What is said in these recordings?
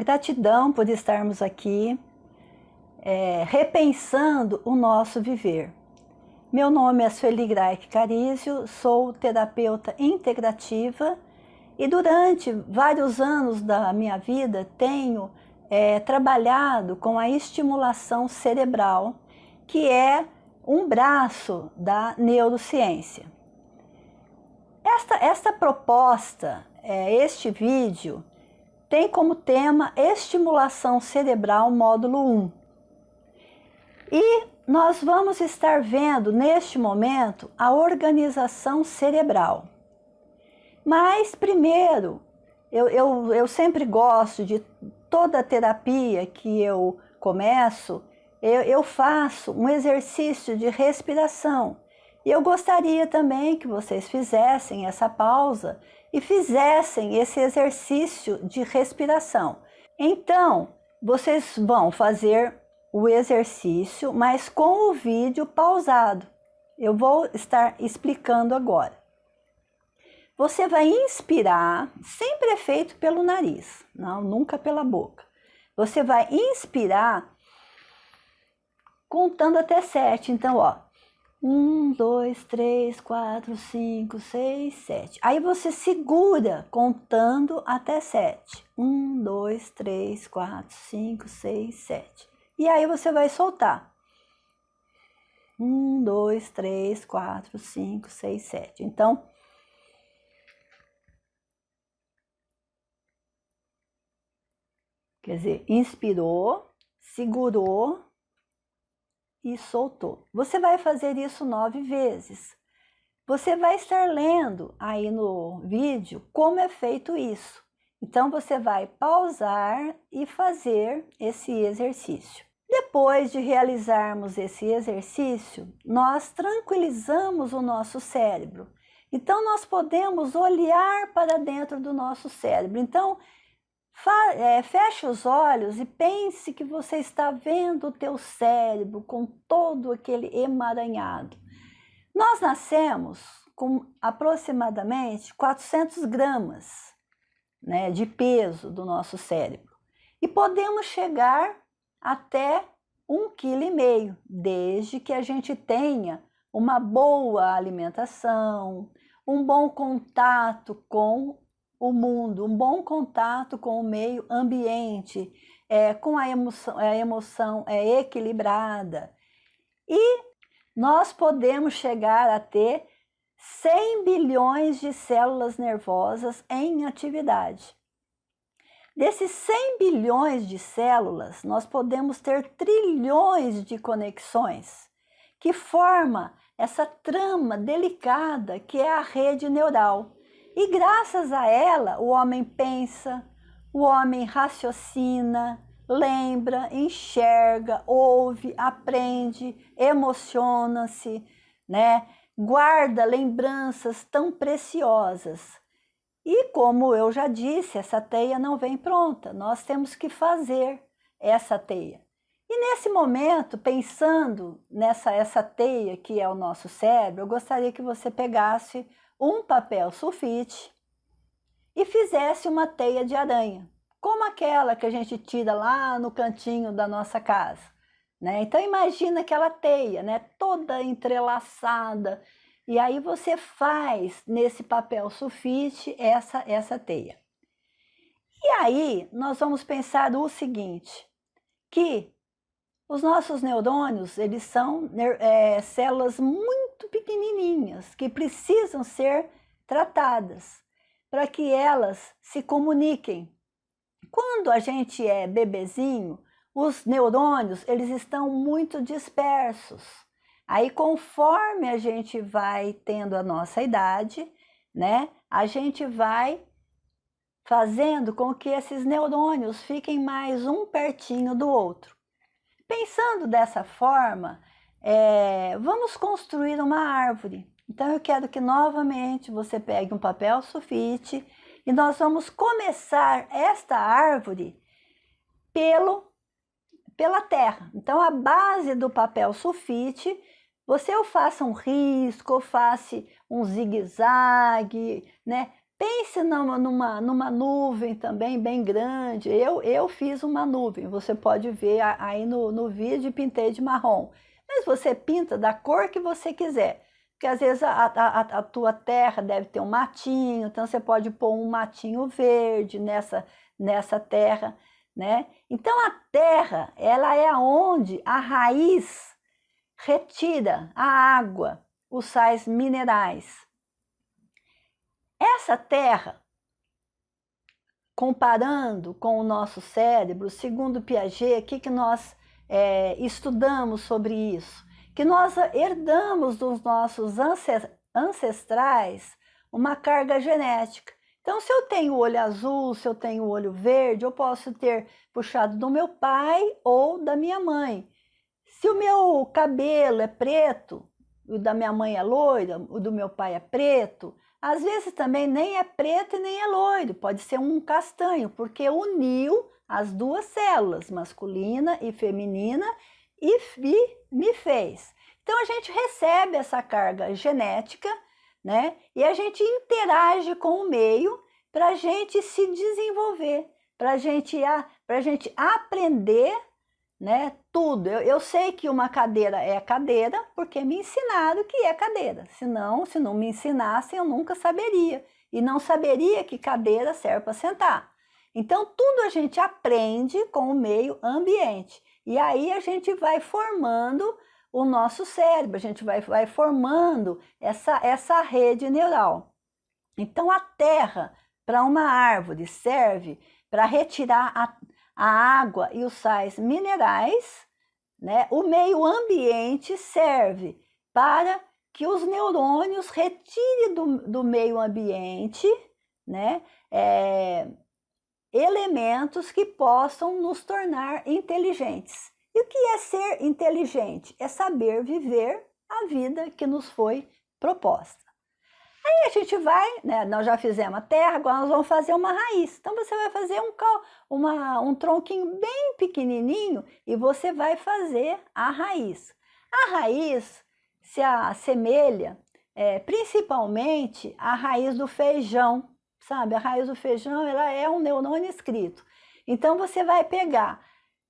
Gratidão por estarmos aqui, repensando o nosso viver. Meu nome é Sueli Graik Carizio, sou terapeuta integrativa e durante vários anos da minha vida tenho trabalhado com a estimulação cerebral, que é um braço da neurociência. Esta proposta, este vídeo, tem como tema estimulação cerebral módulo 1. E nós vamos estar vendo neste momento a organização cerebral. Mas primeiro, eu sempre gosto de toda a terapia que eu começo, eu faço um exercício de respiração. E eu gostaria também que vocês fizessem essa pausa e fizessem esse exercício de respiração. Então, vocês vão fazer o exercício, mas com o vídeo pausado. Eu vou estar explicando agora. Você vai inspirar, sempre é feito pelo nariz, não, nunca pela boca. Você vai inspirar contando até 7. Então, ó. 1, 2, 3, 4, 5, 6, 7. Aí você segura contando até 7. 1, 2, 3, 4, 5, 6, 7. E aí você vai soltar. 1, 2, 3, 4, 5, 6, 7. Então, quer dizer, inspirou, segurou e soltou. Você vai fazer isso 9 vezes. Você vai estar lendo aí no vídeo como é feito isso. Então você vai pausar e fazer esse exercício. Depois de realizarmos esse exercício, nós tranquilizamos o nosso cérebro. Então nós podemos olhar para dentro do nosso cérebro. Então feche os olhos e pense que você está vendo o teu cérebro com todo aquele emaranhado. Nós nascemos com aproximadamente 400 gramas, né, de peso do nosso cérebro. E podemos chegar até 1,5 kg, desde que a gente tenha uma boa alimentação, um bom contato com o mundo, um bom contato com o meio ambiente, com a emoção equilibrada. E nós podemos chegar a ter 100 bilhões de células nervosas em atividade. Desses 100 bilhões de células, nós podemos ter trilhões de conexões, que forma essa trama delicada que é a rede neural. E graças a ela, o homem pensa, o homem raciocina, lembra, enxerga, ouve, aprende, emociona-se, né? Guarda lembranças tão preciosas. E como eu já disse, essa teia não vem pronta, nós temos que fazer essa teia. E nesse momento, pensando essa teia que é o nosso cérebro, eu gostaria que você pegasse um papel sulfite e fizesse uma teia de aranha, como aquela que a gente tira lá no cantinho da nossa casa, né? Então imagina aquela teia, né, toda entrelaçada, e aí você faz nesse papel sulfite essa teia. E aí nós vamos pensar o seguinte, que os nossos neurônios, eles são células muito pequenininhas que precisam ser tratadas para que elas se comuniquem. Quando a gente é bebezinho, os neurônios, eles estão muito dispersos. Aí, conforme a gente vai tendo a nossa idade, né, a gente vai fazendo com que esses neurônios fiquem mais um pertinho do outro. Pensando dessa forma, vamos construir uma árvore. Então eu quero que novamente você pegue um papel sulfite e nós vamos começar esta árvore pela terra. Então a base do papel sulfite, você ou faça um risco, ou faça um zigue-zague, né? Pense numa nuvem também bem grande. Eu fiz uma nuvem, você pode ver aí no vídeo, pintei de marrom. Mas você pinta da cor que você quiser. Porque às vezes a tua terra deve ter um matinho, então você pode pôr um matinho verde nessa terra, né? Então a terra, ela é onde a raiz retira a água, os sais minerais. Essa terra, comparando com o nosso cérebro, segundo Piaget, o que nós estudamos sobre isso? Que nós herdamos dos nossos ancestrais uma carga genética. Então, se eu tenho olho azul, se eu tenho olho verde, eu posso ter puxado do meu pai ou da minha mãe. Se o meu cabelo é preto, o da minha mãe é loira, o do meu pai é preto, às vezes também nem é preto e nem é loiro, pode ser um castanho, porque uniu as duas células, masculina e feminina, e me fez. Então a gente recebe essa carga genética, né? E a gente interage com o meio para a gente se desenvolver, para a gente aprender, né? Tudo. Eu sei que uma cadeira é cadeira porque me ensinaram que é cadeira. Senão, se não me ensinassem, eu nunca saberia. E não saberia que cadeira serve para sentar. Então, tudo a gente aprende com o meio ambiente. E aí a gente vai formando o nosso cérebro, a gente vai formando essa rede neural. Então, a terra para uma árvore serve para retirar a água e os sais minerais, né? O meio ambiente serve para que os neurônios retirem do meio ambiente, né? Elementos que possam nos tornar inteligentes. E o que é ser inteligente? É saber viver a vida que nos foi proposta. Aí a gente vai, né, nós já fizemos a terra, agora nós vamos fazer uma raiz. Então você vai fazer um tronquinho bem pequenininho e você vai fazer a raiz. A raiz se assemelha principalmente à raiz do feijão, sabe? A raiz do feijão, ela é um neurônio escrito. Então você vai pegar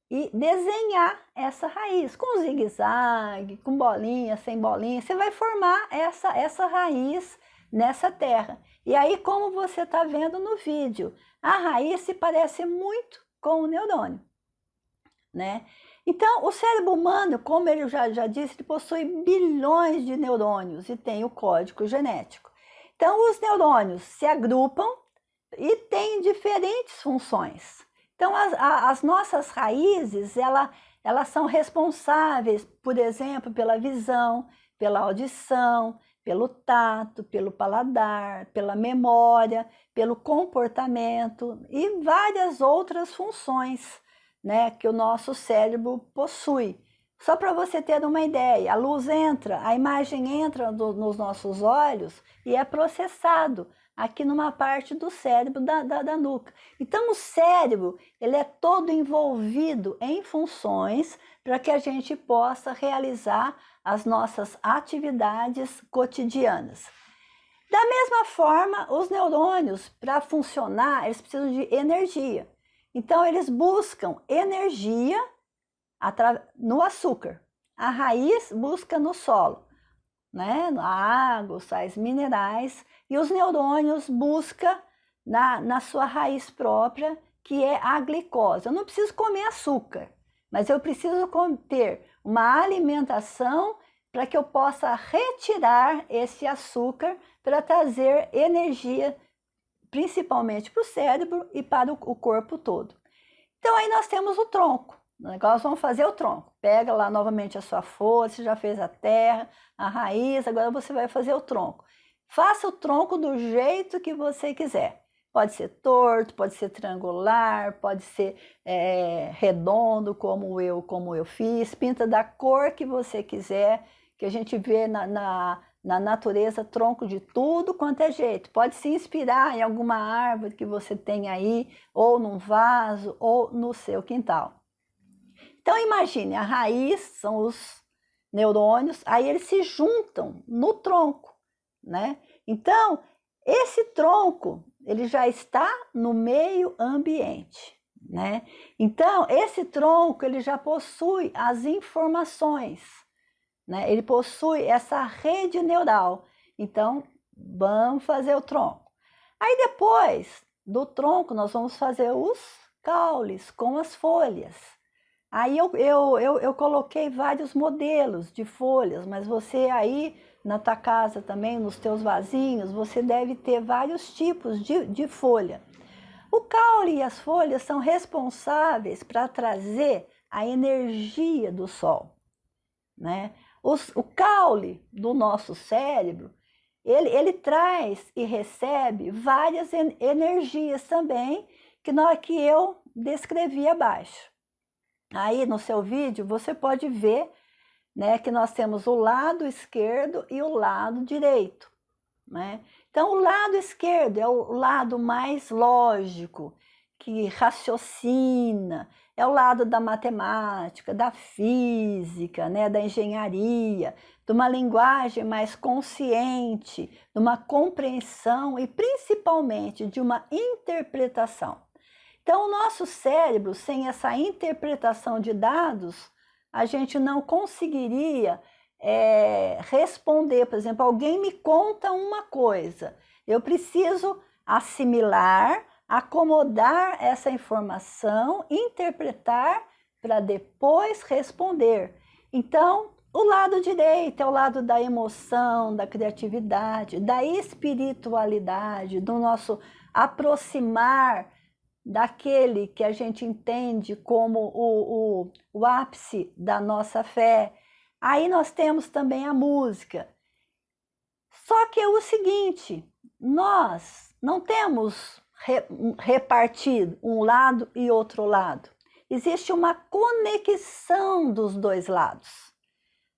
e desenhar essa raiz com zigue-zague, com bolinha, sem bolinha. Você vai formar essa raiz nessa terra. E aí, como você está vendo no vídeo, a raiz se parece muito com o neurônio, né? Então, o cérebro humano, como ele já disse, ele possui bilhões de neurônios e tem o código genético. Então, os neurônios se agrupam e têm diferentes funções. Então, as nossas raízes, elas são responsáveis, por exemplo, pela visão, pela audição, pelo tato, pelo paladar, pela memória, pelo comportamento e várias outras funções, né, que o nosso cérebro possui. Só para você ter uma ideia, a luz entra, a imagem entra nos nossos olhos e é processado aqui numa parte do cérebro da nuca. Então, o cérebro, ele é todo envolvido em funções para que a gente possa realizar as nossas atividades cotidianas. Da mesma forma, os neurônios, para funcionar, eles precisam de energia. Então, eles buscam energia no açúcar. A raiz busca no solo, né? Na água, os sais minerais, e os neurônios buscam na sua raiz própria, que é a glicose. Eu não preciso comer açúcar, mas eu preciso ter uma alimentação para que eu possa retirar esse açúcar para trazer energia, principalmente para o cérebro e para o corpo todo. Então aí nós temos o tronco. Agora nós vamos fazer o tronco. Pega lá novamente a sua folha, você já fez a terra, a raiz, agora você vai fazer o tronco. Faça o tronco do jeito que você quiser. Pode ser torto, pode ser triangular, pode ser redondo, como eu fiz. Pinta da cor que você quiser, que a gente vê na natureza tronco de tudo quanto é jeito. Pode se inspirar em alguma árvore que você tem aí, ou num vaso, ou no seu quintal. Então imagine, a raiz são os neurônios, aí eles se juntam no tronco, né? Então, Esse tronco, ele já está no meio ambiente, né? Então, esse tronco, ele já possui as informações, né? Ele possui essa rede neural. Então, vamos fazer o tronco. Aí depois do tronco, nós vamos fazer os caules com as folhas. Aí eu coloquei vários modelos de folhas, mas você aí na tua casa também, nos teus vasinhos, você deve ter vários tipos de folha. O caule e as folhas são responsáveis para trazer a energia do sol, né? O caule do nosso cérebro, ele traz e recebe várias energias também, que eu descrevi abaixo. Aí no seu vídeo você pode ver, né, que nós temos o lado esquerdo e o lado direito, né? Então o lado esquerdo é o lado mais lógico, que raciocina, é o lado da matemática, da física, né, da engenharia, de uma linguagem mais consciente, de uma compreensão e principalmente de uma interpretação. Então, o nosso cérebro, sem essa interpretação de dados, a gente não conseguiria responder. Por exemplo, alguém me conta uma coisa, eu preciso assimilar, acomodar essa informação, interpretar para depois responder. Então, o lado direito é o lado da emoção, da criatividade, da espiritualidade, do nosso aproximar daquele que a gente entende como o ápice da nossa fé. Aí nós temos também a música. Só que é o seguinte, nós não temos repartido um lado e outro lado. Existe uma conexão dos dois lados,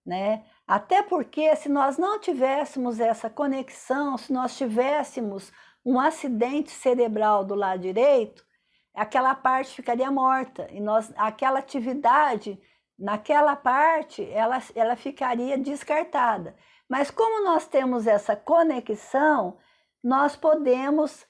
né? Até porque se nós não tivéssemos essa conexão, se nós tivéssemos um acidente cerebral do lado direito, aquela parte ficaria morta e aquela atividade naquela parte ela ficaria descartada. Mas como nós temos essa conexão, nós podemos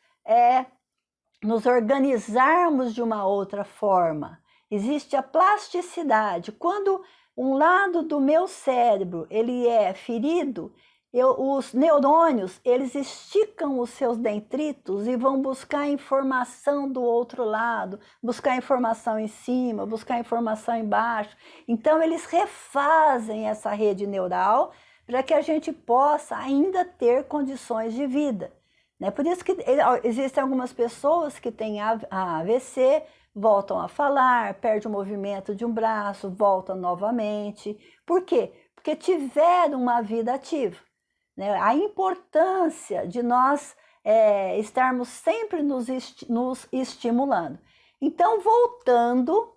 nos organizarmos de uma outra forma. Existe a plasticidade. Quando um lado do meu cérebro ele é ferido, os neurônios, eles esticam os seus detritos e vão buscar informação do outro lado, buscar informação em cima, buscar informação embaixo. Então, eles refazem essa rede neural para que a gente possa ainda ter condições de vida, né? Por isso que existem algumas pessoas que têm AVC, voltam a falar, perdem o movimento de um braço, voltam novamente. Por quê? Porque tiveram uma vida ativa. A importância de nós estarmos sempre nos estimulando. Então, voltando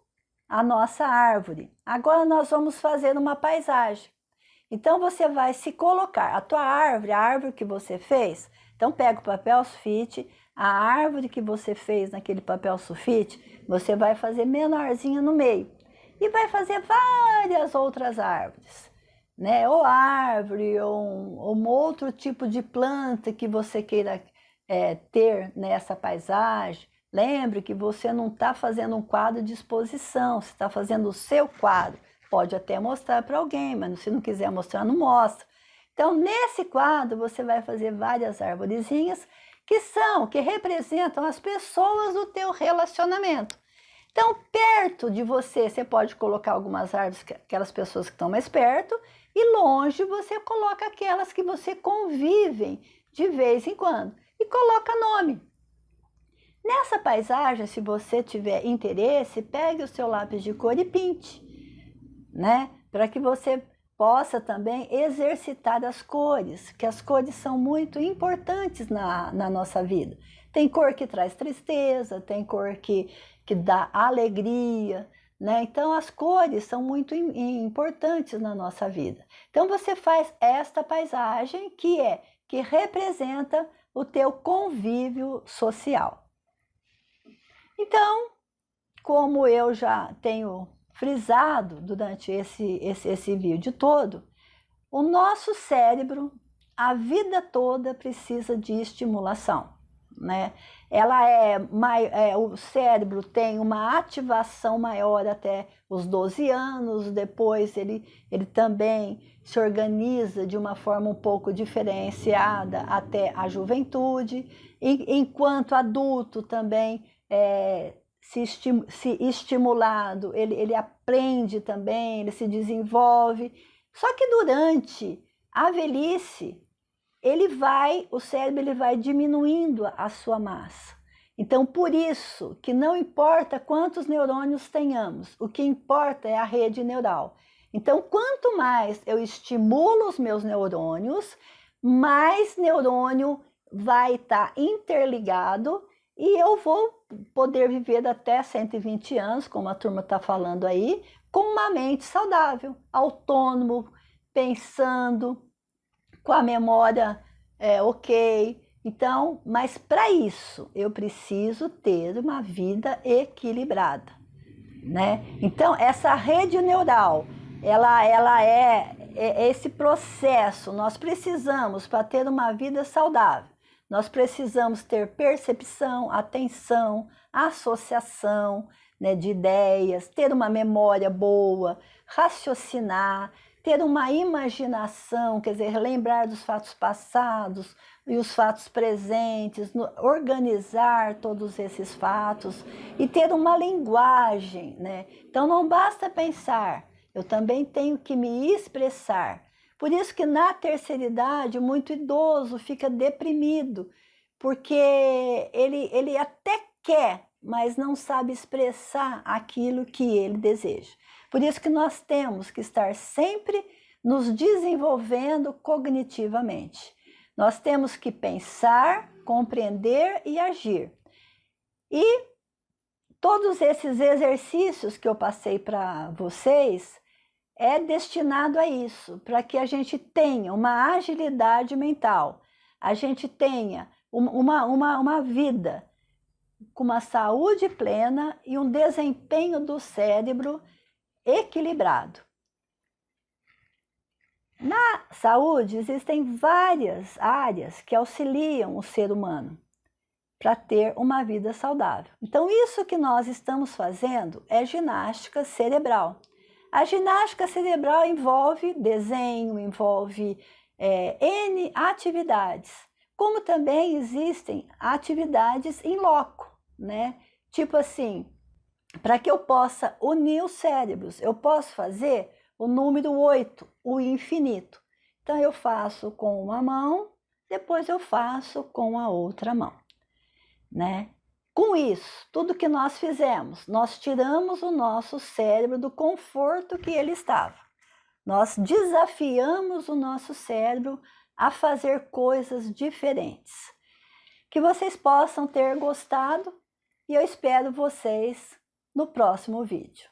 à nossa árvore, agora nós vamos fazer uma paisagem. Então, você vai se colocar, a tua árvore, a árvore que você fez, então pega o papel sulfite, a árvore que você fez naquele papel sulfite, você vai fazer menorzinha no meio e vai fazer várias outras árvores, né? Ou árvore, ou um outro tipo de planta que você queira ter nessa paisagem. Lembre que você não está fazendo um quadro de exposição, você está fazendo o seu quadro. Pode até mostrar para alguém, mas se não quiser mostrar, não mostra. Então, nesse quadro, você vai fazer várias arvorezinhas que representam as pessoas do teu relacionamento. Então, perto de você, você pode colocar algumas árvores, aquelas pessoas que estão mais perto, e longe você coloca aquelas que você convivem de vez em quando. E coloca nome. Nessa paisagem, se você tiver interesse, pegue o seu lápis de cor e pinte, né? Para que você possa também exercitar as cores, que as cores são muito importantes na nossa vida. Tem cor que traz tristeza, tem cor que dá alegria, né? Então as cores são muito importantes na nossa vida. Então você faz esta paisagem que representa o teu convívio social. Então, como eu já tenho frisado durante esse vídeo todo, o nosso cérebro, a vida toda precisa de estimulação, né? O cérebro tem uma ativação maior até os 12 anos, depois ele também se organiza de uma forma um pouco diferenciada até a juventude, enquanto adulto também se estimulado, ele aprende também, ele se desenvolve. Só que durante a velhice, o cérebro vai diminuindo a sua massa. Então, por isso que não importa quantos neurônios tenhamos, o que importa é a rede neural. Então, quanto mais eu estimulo os meus neurônios, mais neurônio vai estar interligado e eu vou poder viver até 120 anos, como a turma está falando aí, com uma mente saudável, autônomo, pensando, com a memória ok. Então, mas para isso eu preciso ter uma vida equilibrada, né? Então, essa rede neural, ela é esse processo. Nós precisamos, para ter uma vida saudável, nós precisamos ter percepção, atenção, associação, né, de ideias, ter uma memória boa, raciocinar, ter uma imaginação, quer dizer, lembrar dos fatos passados e os fatos presentes, organizar todos esses fatos e ter uma linguagem, né? Então não basta pensar, eu também tenho que me expressar. Por isso que na terceira idade, muito idoso fica deprimido, porque ele até quer, mas não sabe expressar aquilo que ele deseja. Por isso que nós temos que estar sempre nos desenvolvendo cognitivamente. Nós temos que pensar, compreender e agir. E todos esses exercícios que eu passei para vocês é destinado a isso, para que a gente tenha uma agilidade mental, a gente tenha uma vida com uma saúde plena e um desempenho do cérebro equilibrado. Na saúde, existem várias áreas que auxiliam o ser humano para ter uma vida saudável. Então, isso que nós estamos fazendo é ginástica cerebral. A ginástica cerebral envolve desenho, envolve N atividades, como também existem atividades em loco, né? Tipo assim, para que eu possa unir os cérebros, eu posso fazer o número 8, o infinito. Então, eu faço com uma mão, depois eu faço com a outra mão, né? Com isso, tudo que nós fizemos, nós tiramos o nosso cérebro do conforto que ele estava. Nós desafiamos o nosso cérebro a fazer coisas diferentes. Que vocês possam ter gostado e eu espero vocês no próximo vídeo.